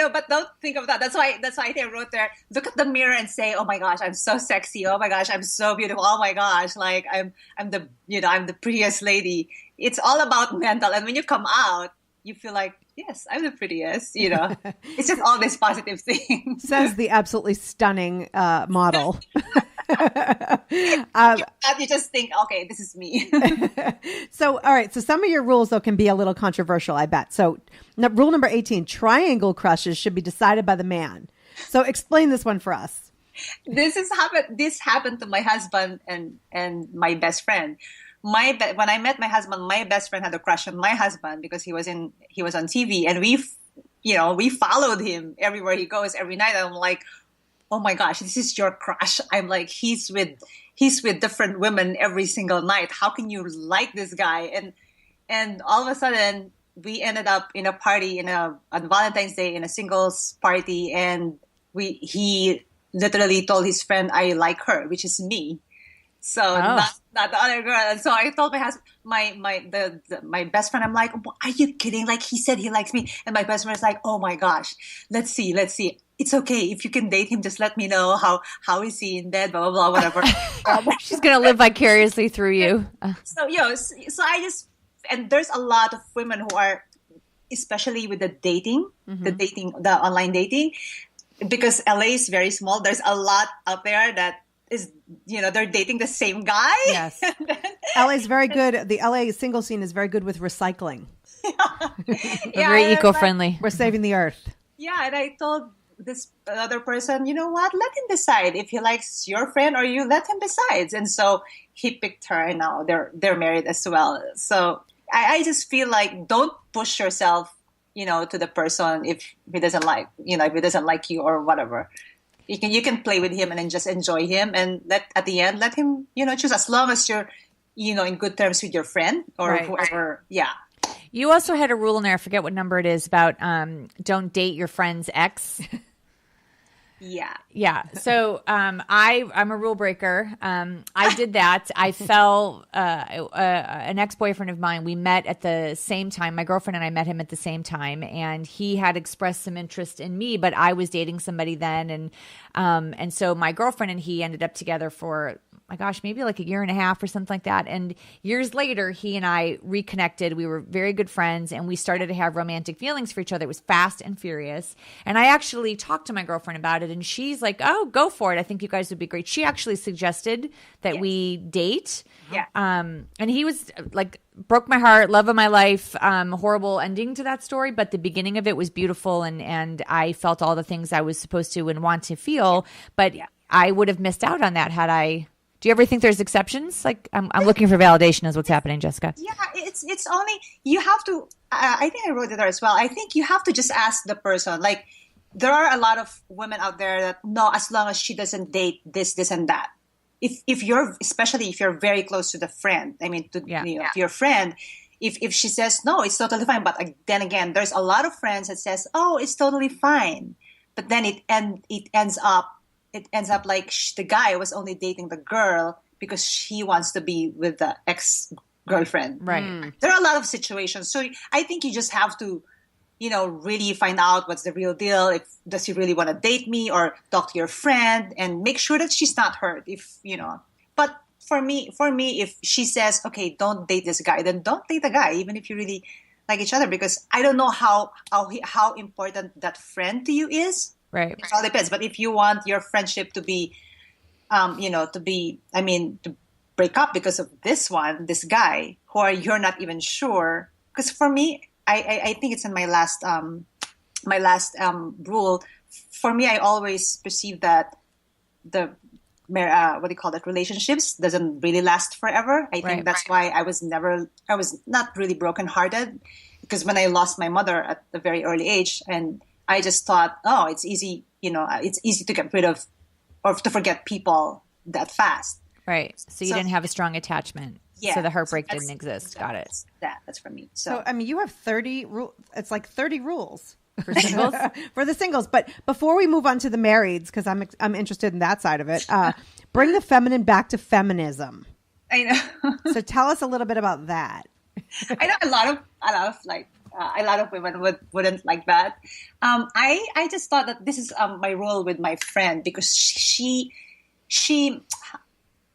but don't think of that. That's why I wrote there, look at the mirror and say, oh my gosh, I'm so sexy. Oh my gosh, I'm so beautiful. Oh my gosh, like I'm the prettiest lady. It's all about mental. And when you come out, you feel like, yes, I'm the prettiest, It's just all these positive things. Says the absolutely stunning model. You just think, okay, this is me. So, all right. So some of your rules, though, can be a little controversial, I bet. So rule number 18, triangle crushes should be decided by the man. So explain this one for us. This happened to my husband and my best friend. When I met my husband, my best friend had a crush on my husband because he was on TV, and we followed him everywhere he goes every night. I'm like, oh my gosh, this is your crush. I'm like, he's with different women every single night. How can you like this guy? And all of a sudden we ended up in a party on Valentine's Day in a singles party, and he literally told his friend, I like her, which is me. So not the other girl. And so I told my husband, my best friend, I'm like, are you kidding? Like, he said he likes me. And my best friend is like, oh my gosh, let's see. It's okay. If you can date him, just let me know how is he in bed, blah, blah, blah, whatever. She's going to live vicariously through you. So I just, and there's a lot of women who are, especially with the dating, the online dating, because LA is very small. There's a lot out there that is, they're dating the same guy. Yes. LA is very good. The LA single scene is very good with recycling. Very eco-friendly. We're saving the earth. Yeah. And I told this other person, you know what? Let him decide if he likes your friend or you. Let him decide. And so he picked her, and now they're married as well. So I just feel like, don't push yourself, to the person if he doesn't like you or whatever. You can play with him and then just enjoy him, and at the end let him choose, as long as you're in good terms with your friend or whoever. Yeah. You also had a rule in there, I forget what number it is, about don't date your friend's ex. Yeah. Yeah. So I'm a rule breaker. I did that. I fell an ex-boyfriend of mine. We met at the same time. My girlfriend and I met him at the same time, and he had expressed some interest in me, but I was dating somebody then, and so my girlfriend and he ended up together for, my gosh, maybe like a year and a half or something like that. And years later, he and I reconnected. We were very good friends, and we started to have romantic feelings for each other. It was fast and furious. And I actually talked to my girlfriend about it, and she's like, oh, go for it. I think you guys would be great. She actually suggested that we date. Yeah. And he was like, broke my heart, love of my life, horrible ending to that story. But the beginning of it was beautiful, and I felt all the things I was supposed to and want to feel. But I would have missed out on that had I... Do you ever think there's exceptions? Like, I'm looking for validation is what's happening, Jessica. Yeah, it's only, you have to, I think I wrote it there as well. I think you have to just ask the person. Like, there are a lot of women out there that, no, as long as she doesn't date this, and that. If you're, especially if you're very close to the friend, to your friend, if she says, no, it's totally fine. But then again, there's a lot of friends that says, oh, it's totally fine. But then it ends up like the guy was only dating the girl because she wants to be with the ex-girlfriend. Right. There are a lot of situations. So I think you just have to, really find out what's the real deal. Does he really want to date me, or talk to your friend and make sure that she's not hurt But for me, if she says, okay, don't date this guy, then don't date the guy, even if you really like each other, because I don't know how important that friend to you is. Right. It all depends. But if you want your friendship to be, to break up because of this guy, who you're not even sure. Because for me, I think it's in my last rule. For me, I always perceive that the relationships doesn't really last forever. I think that's why I was not really brokenhearted, because when I lost my mother at a very early age, and I just thought, oh, it's easy, it's easy to get rid of or to forget people that fast. Right. So you didn't have a strong attachment. Yeah. So the heartbreak didn't exist. Got it. That's for me. So I mean, you have 30 rules. It's like 30 rules for singles. For the singles. But before we move on to the marrieds, because I'm interested in that side of it, bring the feminine back to feminism. I know. So tell us a little bit about that. I know a lot of women wouldn't like that. I just thought that this is my role with my friend, because she,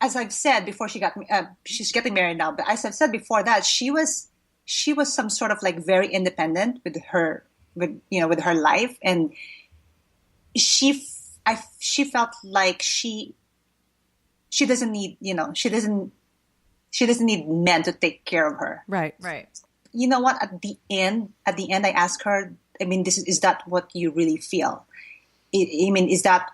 as I've said before, she's getting married now. But as I've said before that, she was some sort of like very independent with her life, and she felt like she doesn't need she doesn't need men to take care of her. Right. You know what? At the end, I asked her, I mean, is that what you really feel? I mean, is that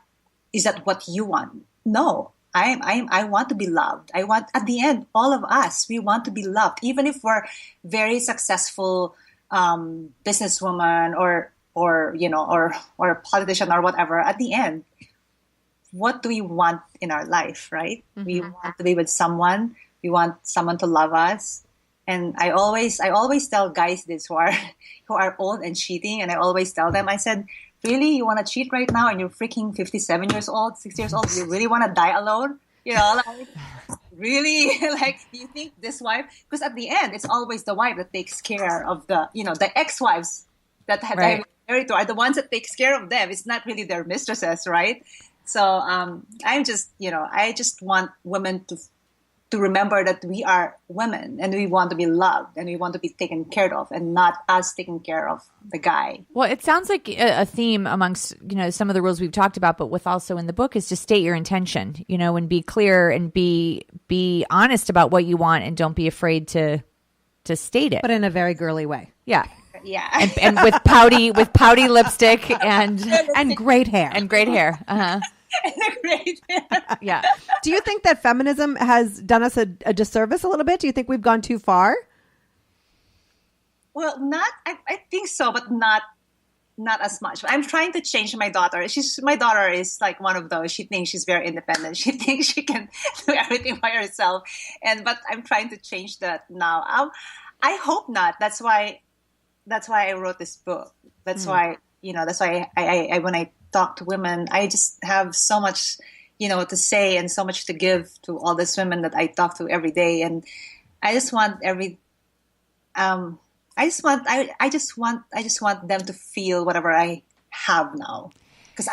what you want? No, I want to be loved. At the end, all of us, we want to be loved. Even if we're very successful businesswoman or politician or whatever, at the end, what do we want in our life, right? Mm-hmm. We want to be with someone. We want someone to love us. And I always tell guys this who are old and cheating, and I always tell them, I said, really, you want to cheat right now and you're freaking 57 years old, 60 years old? You really want to die alone? Like, really? Like, do you think this wife? Because at the end, it's always the wife that takes care of the ex-wives that have married to are the ones that takes care of them. It's not really their mistresses, right? So I just want women to remember that we are women and we want to be loved and we want to be taken care of, and not us taking care of the guy. Well, it sounds like a theme amongst, some of the rules we've talked about, but with also in the book is to state your intention, and be clear and be honest about what you want, and don't be afraid to state it. But in a very girly way. Yeah. Yeah. And with pouty lipstick and great hair. And great hair. Uh-huh. Yeah. Do you think that feminism has done us a disservice a little bit? Do you think we've gone too far? Well, I think so, but not as much. I'm trying to change my daughter. My daughter is like one of those. She thinks she's very independent. She thinks she can do everything by herself. But I'm trying to change that now. I hope not. That's why I wrote this book. That's why I when I talk to women, I just have so much, to say and so much to give to all these women that I talk to every day. And I just want I just want them to feel whatever I have now. Because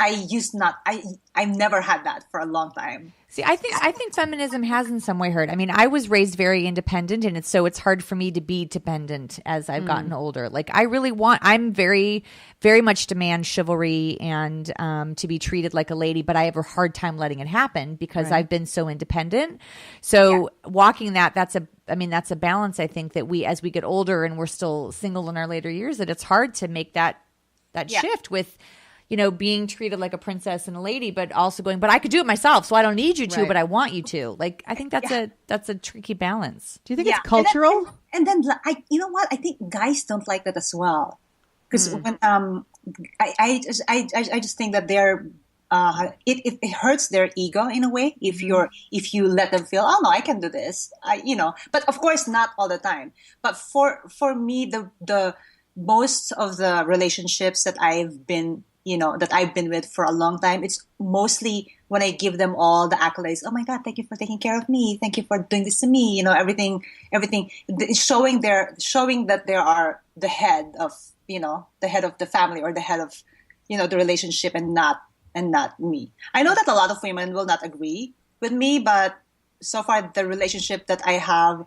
I've never had that for a long time. See, I think feminism has in some way hurt. I mean, I was raised very independent, and it's hard for me to be dependent as I've gotten older. Like, I'm very, very much demand chivalry and to be treated like a lady, but I have a hard time letting it happen because I've been so independent. So walking that's a balance. I think that as we get older and we're still single in our later years, that it's hard to make that shift with, being treated like a princess and a lady, but also going, but I could do it myself, so I don't need you to, but I want you to. Like, I think that's a tricky balance. Do you think it's cultural? And then you know what? I think guys don't like that as well. Because when I just think that they're it hurts their ego in a way if you let them feel, oh no, I can do this. But of course not all the time. But for me, the most of the relationships that I've been with for a long time, it's mostly when I give them all the accolades. Oh my God, thank you for taking care of me. Thank you for doing this to me. Everything, showing that they are the head of the family or the head of, the relationship and not me. I know that a lot of women will not agree with me, but so far the relationship that I have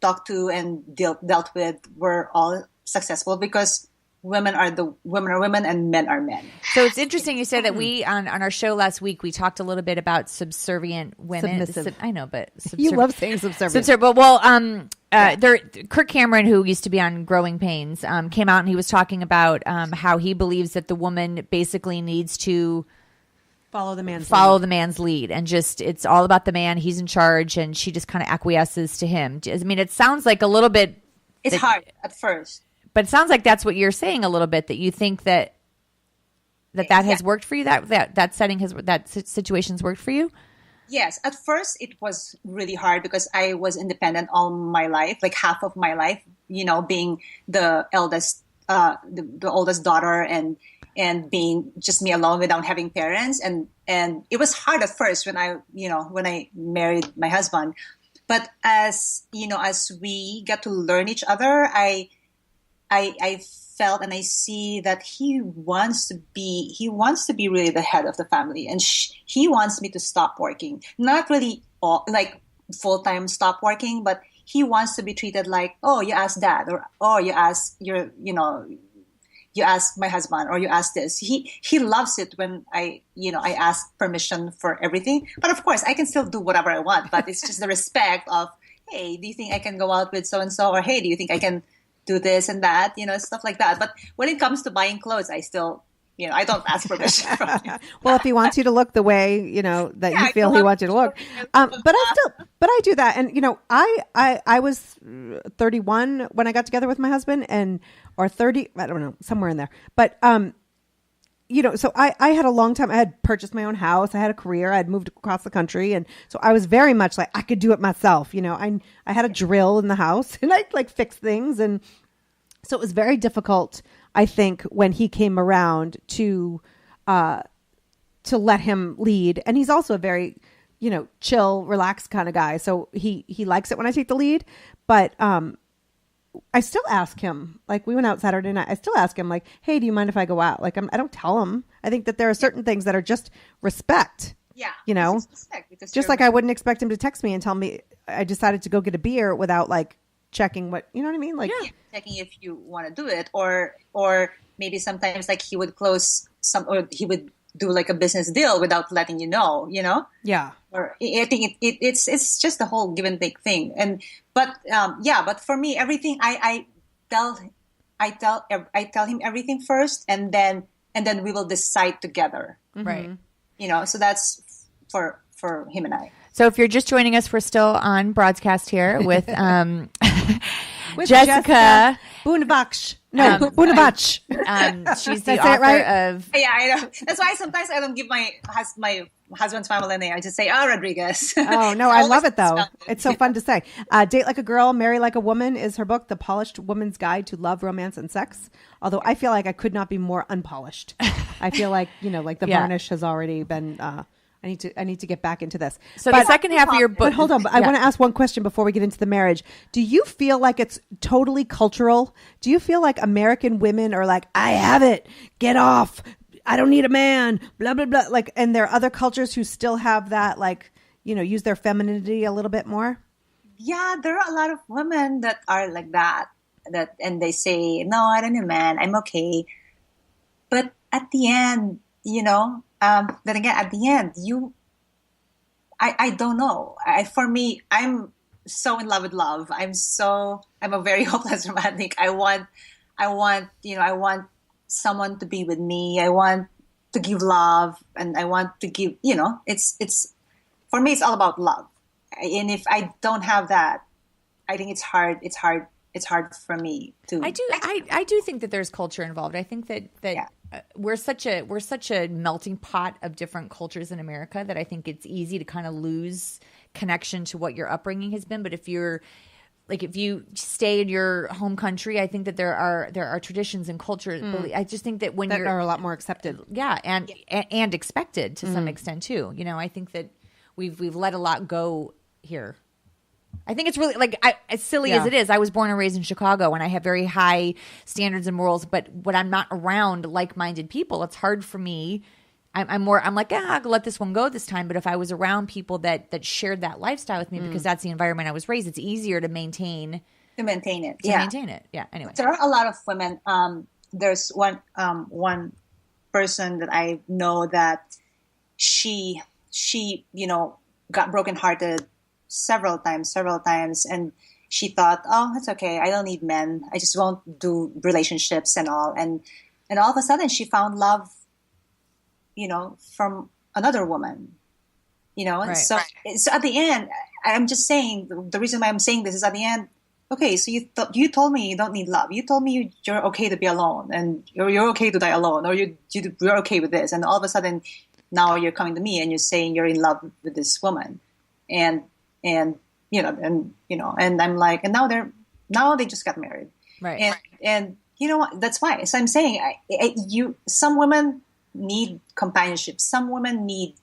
talked to and dealt with were all successful because women are women and men are men. So it's interesting you say that we on our show last week we talked a little bit about subservient women. I know, but you love saying subservient. Kirk Cameron, who used to be on Growing Pains, came out and he was talking about how he believes that the woman basically needs to follow the man's lead, and just it's all about the man. He's in charge, and she just kind of acquiesces to him. I mean, it sounds like a little bit. It's hard at first. But it sounds like that's what you're saying a little bit, that you think that has worked for you, that setting that situation's worked for you. Yes, at first it was really hard because I was independent all my life, like half of my life, being the eldest, the oldest daughter, and being just me alone without having parents, and it was hard at first when I married my husband, but as we get to learn each other, I felt and I see that he wants to be really the head of the family, and he wants me to stop working, not really like full-time stop working, but he wants to be treated like, oh, you ask dad, or oh, you ask you ask my husband, or you ask this. He loves it when I ask permission for everything, but of course I can still do whatever I want, but it's just the respect of, hey, do you think I can go out with so and so, or hey, do you think I can do this and that, stuff like that. But when it comes to buying clothes, I still, I don't ask permission from him. Well, if he wants you to look the way, that you feel he wants you to look. But I do that. And, I was 31 when I got together with my husband, or 30, I don't know, somewhere in there. But, so I had a long time, I had purchased my own house. I had a career. I had moved across the country. And so I was very much like, I could do it myself. I had a drill in the house and I'd like fix things. And so it was very difficult, I think, when he came around to let him lead. And he's also a very, chill, relaxed kind of guy. So he likes it when I take the lead. But, I still ask him, like we went out Saturday night, I still ask him like, hey, do you mind if I go out? Like I don't tell him. I think that there are certain things that are just respect. Yeah. Respect, just like I wouldn't expect him to text me and tell me I decided to go get a beer without like checking what, you know what I mean? Like checking if you want to do it, or maybe sometimes like he would close or he would do like a business deal without letting you know. Yeah. Or I think it's just the whole give and take thing. But for me, everything I tell him everything first, and then we will decide together. Right. So that's for him and I. So if you're just joining us, we're still on Broadscast here with Jessica Bunevacz. No, Bunevacz. She's the author of... Yeah, I know. That's why sometimes I don't give my husband's family name. I just say, Rodriguez. Oh, no, I love it, though. It's so fun to say. Date Like a Girl, Marry Like a Woman is her book, The Polished Woman's Guide to Love, Romance, and Sex. Although I feel like I could not be more unpolished. I feel like, like the varnish has already been... I need to get back into this. So the second half of your book. But hold on. I want to ask one question before we get into the marriage. Do you feel like it's totally cultural? Do you feel like American women are like, I have it, get off, I don't need a man, blah, blah, blah. Like, and there are other cultures who still have that, like, use their femininity a little bit more? Yeah, there are a lot of women that are like that, and they say, no, I don't need a man, I'm okay. But at the end, then again, at the end, I don't know. For me, I'm so in love with love. I'm a very hopeless romantic. I want someone to be with me. I want to give love, and I want to give, it's for me, it's all about love. And if I don't have that, I think it's hard for me to. I do think that there's culture involved. I think that we're such a melting pot of different cultures in America that I think it's easy to kind of lose connection to what your upbringing has been. But if you stay in your home country, I think that there are traditions and culture. I just think that when are a lot more accepted. Yeah, and expected to some extent too. I think that we've let a lot go here. I think it's really as silly as it is. I was born and raised in Chicago, and I have very high standards and morals. But when I'm not around like-minded people, it's hard for me. I'm like, I'll let this one go this time. But if I was around people that shared that lifestyle with me, because that's the environment I was raised, it's easier to maintain it. Yeah. Anyway, there are a lot of women. There's one person that I know that she got brokenhearted several times, and she thought, oh, it's okay, I don't need men, I just won't do relationships and all, and all of a sudden she found love from another woman, Right. So at the end, I'm just saying, the reason why I'm saying this is, at the end, okay, so you told me you don't need love. You told me you're okay to be alone, and you're okay to die alone, or you're okay with this. And all of a sudden, now you're coming to me and you're saying you're in love with this woman, and I'm like, and now they just got married, right? And you know what? That's why. So I'm saying, some women need companionship. Some women need,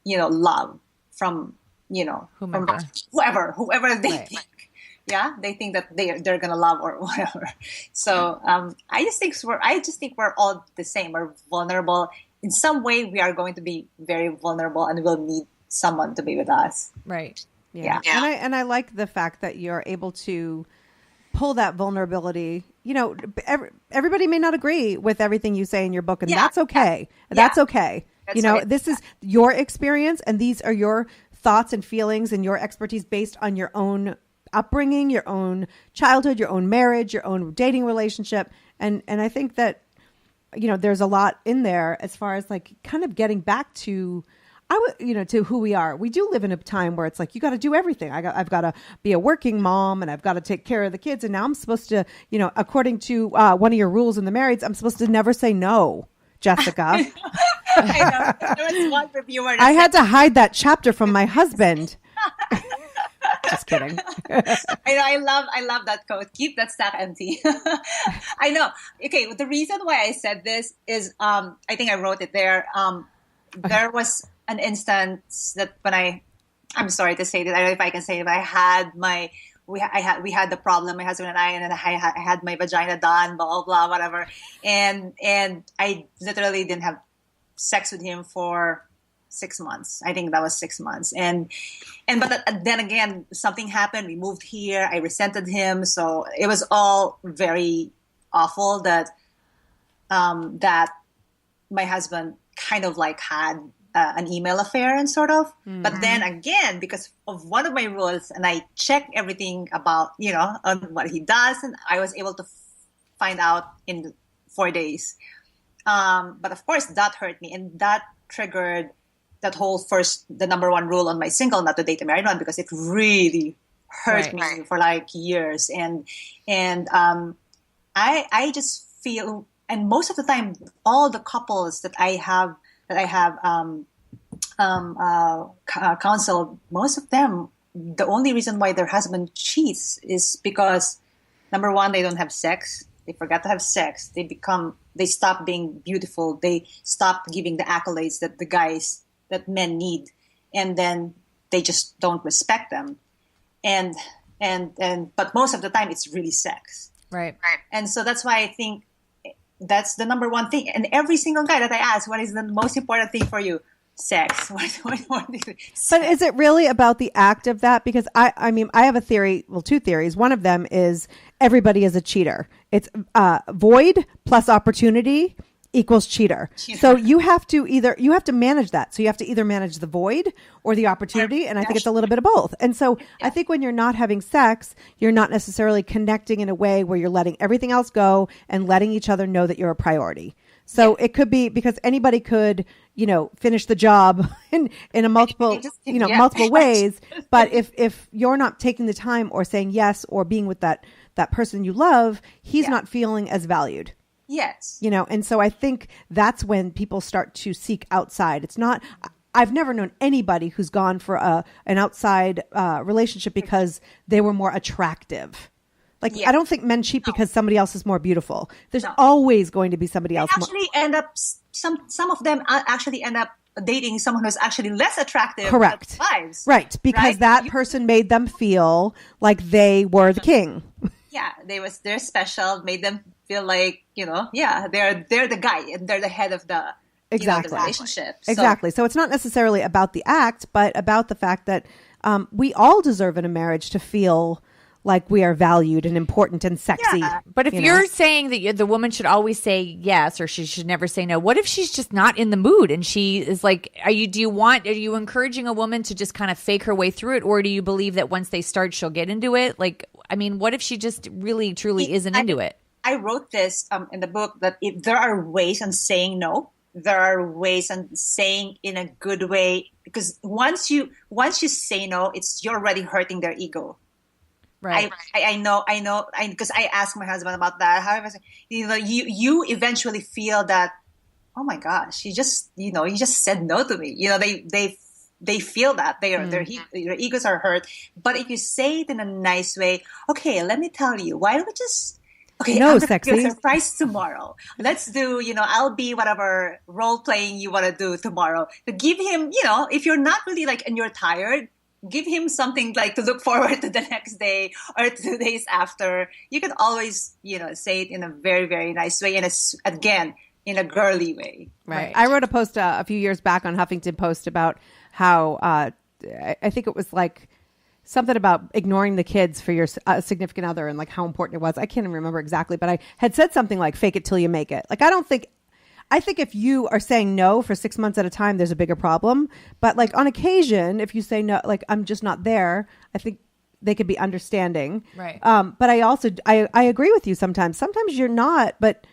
love from, whomever. from whoever they think. Yeah, they think that they're gonna love or whatever. So I just think we're all the same. We're vulnerable in some way. We are going to be very vulnerable, and we'll need someone to be with us. Right. Yeah. And I like the fact that you're able to pull that vulnerability. Everybody may not agree with everything you say in your book, and that's okay. Yeah. That's okay. That's right. This is your experience, and these are your thoughts and feelings and your expertise based on your own upbringing, your own childhood, your own marriage, your own dating relationship. And I think that, there's a lot in there as far as like kind of getting back to, to who we are. We do live in a time where it's like, you got to do everything. I've got to be a working mom, and I've got to take care of the kids. And now I'm supposed to, according to one of your rules in the marriage, I'm supposed to never say no, Jessica. I know. There was one reviewer. I had to hide that chapter from my husband. Just kidding. I love that quote. Keep that stack empty. I know. Okay, the reason why I said this is I think I wrote it there. There was an instance that when I'm sorry to say that, I don't know if I can say it, but we had the problem, my husband and then I had my vagina done, blah blah blah, whatever, and I literally didn't have sex with him for 6 months. I think that was 6 months. But then again, something happened. We moved here. I resented him. So it was all very awful that my husband kind of like had an email affair and sort of. Mm-hmm. But then again, because of one of my rules, and I checked everything about, on what he does, and I was able to find out in 4 days. But of course, that hurt me, and that triggered that whole the number one rule on my single, not to date a married one, because it really hurt me for like years. And I just feel, and most of the time, all the couples that I have counseled, most of them, the only reason why their husband cheats is because, number one, they don't have sex. They forgot to have sex. They stop being beautiful. They stop giving the accolades that men need, and then they just don't respect them. But most of the time it's really sex. Right. And so that's why I think that's the number one thing. And every single guy that I ask, what is the most important thing for you? Sex. But is it really about the act of that? Because I mean, I have a theory, two theories. One of them is everybody is a cheater. It's void plus opportunity equals cheater. So you have to manage that. So you have to either manage the void or the opportunity. And I think it's a little bit of both. And so I think when you're not having sex, you're not necessarily connecting in a way where you're letting everything else go and letting each other know that you're a priority. So it could be because anybody could, finish the job in a multiple ways. But if you're not taking the time or saying yes or being with that person you love, he's not feeling as valued. Yes. And so I think that's when people start to seek outside. It's not, I've never known anybody who's gone for an outside relationship because they were more attractive. I don't think men cheat because somebody else is more beautiful. There's always going to be somebody else. Some of them actually end up dating someone who's actually less attractive. Correct. Lives, right. Because that person made them feel like they were the king. Yeah. They're special, made them feel like, they're the guy and they're the head of the, the relationship. Exactly. So it's not necessarily about the act, but about the fact that we all deserve in a marriage to feel like we are valued and important and sexy. Yeah. But if you're saying that the woman should always say yes or she should never say no, what if she's just not in the mood and she is like, are you encouraging a woman to just kind of fake her way through it? Or do you believe that once they start, she'll get into it? What if she just really, truly isn't into it? I wrote this in the book that if there are ways on saying no, there are ways on saying in a good way, because once you say no, you're already hurting their ego. Right. I know, because I asked my husband about that. However, you eventually feel that, oh my gosh, he just said no to me. They feel that their egos are hurt. But if you say it in a nice way, okay, let me tell you, why don't we just, okay, no, I'll sexy. give you a surprise tomorrow. Let's do, I'll be whatever role playing you want to do tomorrow. To give him, if you're not really like, and you're tired, give him something like to look forward to the next day or 2 days after. You can always, say it in a very, very nice way. And it's, again, in a girly way. Right. I wrote a post a few years back on Huffington Post about how I think it was like something about ignoring the kids for your significant other and like how important it was. I can't even remember exactly, but I had said something like fake it till you make it. Like, I think if you are saying no for 6 months at a time, there's a bigger problem. But like on occasion, if you say no, like I'm just not there, I think they could be understanding. Right. But I also, I agree with you sometimes. Sometimes you're not, but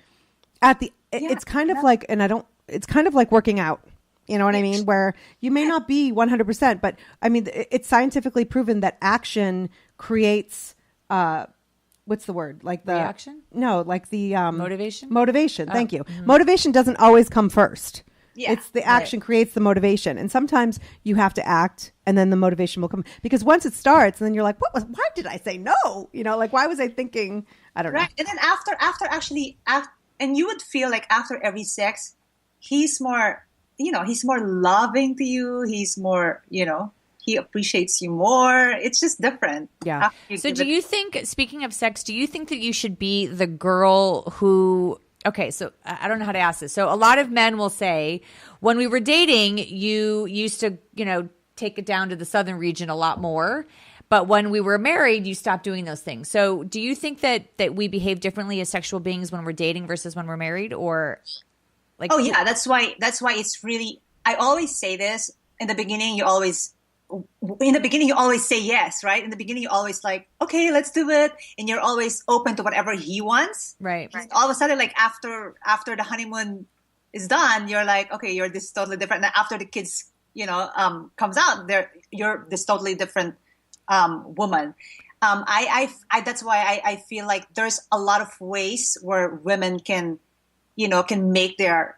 it's kind of like, it's kind of like working out. You know what I mean? Where you may not be 100%, but I mean, it's scientifically proven that action creates, what's the word? Like the reaction? No, like the motivation. Motivation. Thank you. Mm-hmm. Motivation doesn't always come first. Yeah, it's the action creates the motivation, and sometimes you have to act, and then the motivation will come. Because once it starts, and then you're like, why did I say no? Like, why was I thinking? I don't know. Right, and then after, and you would feel like after every sex, he's more. He's more loving to you. He's more, he appreciates you more. It's just different. Yeah. So do you think, speaking of sex, do you think that you should be the girl who, okay, so I don't know how to ask this. So a lot of men will say, when we were dating, you used to, take it down to the southern region a lot more. But when we were married, you stopped doing those things. So do you think that we behave differently as sexual beings when we're dating versus when we're married, or... Like, oh yeah, that's why it's really, I always say this in the beginning. You always say yes, right? In the beginning, you always like, okay, let's do it. And you're always open to whatever he wants. Right. All of a sudden, like after the honeymoon is done, you're like, okay, you're this totally different. And after the kids, comes out, you're this totally different woman. That's why I feel like there's a lot of ways where women can make their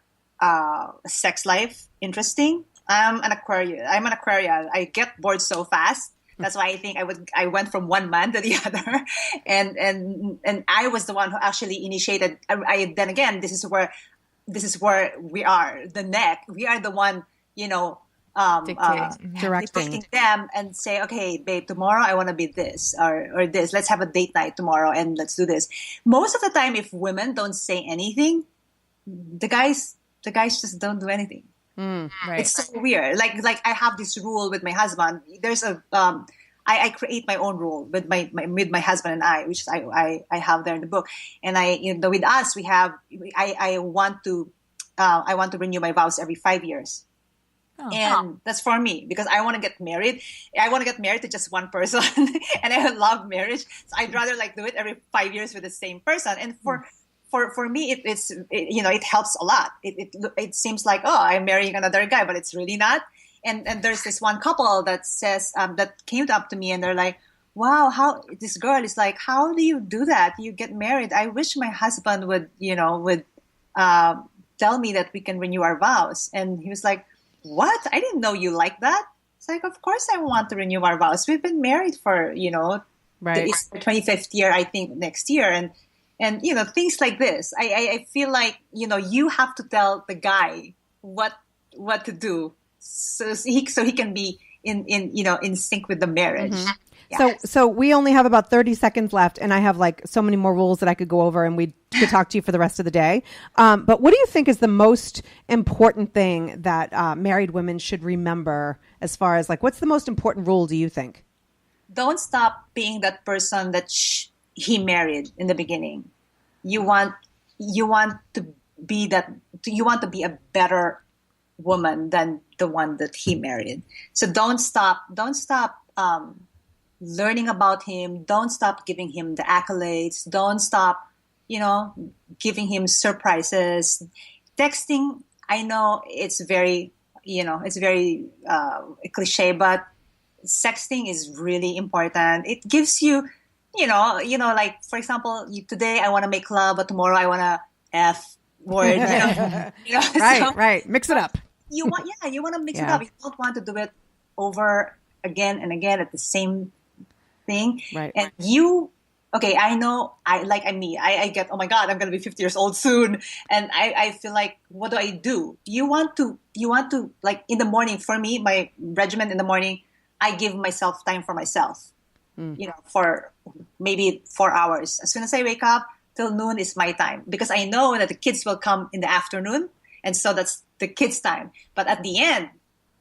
sex life interesting. I'm an Aquarius. I get bored so fast. That's why I think I went from one man to the other, and I was the one who actually initiated. Then again, this is where we are. The neck. We are the one, directing them and say, okay, babe, tomorrow I want to be this or this. Let's have a date night tomorrow and let's do this. Most of the time, if women don't say anything, the guys just don't do anything. Right. It's so weird. Like I have this rule with my husband. There's a I create my own rule with my husband and I, which I have there in the book. And with us we have I want to renew my vows every 5 years. Oh. And that's for me because I want to get married. I want to get married to just one person, and I love marriage. So I'd rather do it every 5 years with the same person. And for me, it helps a lot. It seems like, oh, I'm marrying another guy, but it's really not. And there's this one couple that says that came up to me and they're like, wow, how this girl is like, how do you do that? You get married. I wish my husband would tell me that we can renew our vows. And he was like, what? I didn't know you like that. It's like, of course I want to renew our vows. We've been married for, right. It's the 25th year, I think, next year. And things like this. I feel like, you have to tell the guy what to do so he can be in sync with the marriage. Mm-hmm. Yeah. So we only have about 30 seconds left, and I have so many more rules that I could go over, and we could talk to you for the rest of the day. But what do you think is the most important thing that married women should remember as far as what's the most important rule, do you think? Don't stop being that person that he married in the beginning. You want to be that. You want to be a better woman than the one that he married. So don't stop learning about him. Don't stop giving him the accolades. Don't stop, giving him surprises. Texting, I know it's very cliche, but sexting is really important. It gives you like for example, today I want to make love, but tomorrow I want to F word. Right. Mix it up. You want to mix it up. You don't want to do it over again and again at the same thing. Right. And I know I get, oh my God, I'm going to be 50 years old soon. And I feel like, what do? You want to like in the morning, for me, my regimen in the morning, I give myself time for myself, for maybe 4 hours. As soon as I wake up till noon is my time, because I know that the kids will come in the afternoon. And so that's the kids' time. But at the end,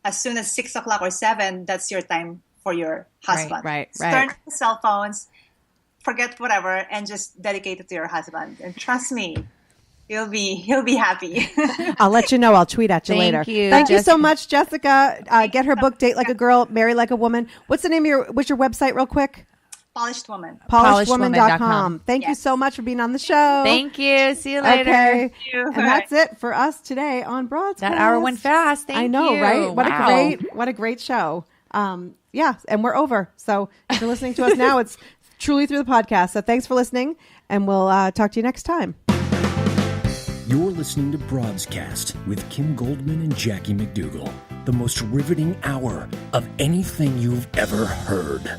as soon as 6 o'clock or 7, that's your time for your husband. Right. Turn off the cell phones, forget whatever, and just dedicate it to your husband. And trust me, he'll be happy. I'll let you know. I'll tweet at you later. Thank you so much, Jessica. Get her book, Date Like a Girl, Marry Like a Woman. What's the name of what's your website real quick? Polished Woman. PolishedWoman.com. Thank you so much for being on the show. Thank you. See you later. Okay. And that's it for us today on Broadscast. That hour went fast. Thank you. I know, right? What a great show. And we're over. So if you're listening to us now, it's truly through the podcast. So thanks for listening, and we'll talk to you next time. You're listening to Broadscast with Kim Goldman and Jackie McDougall, the most riveting hour of anything you've ever heard.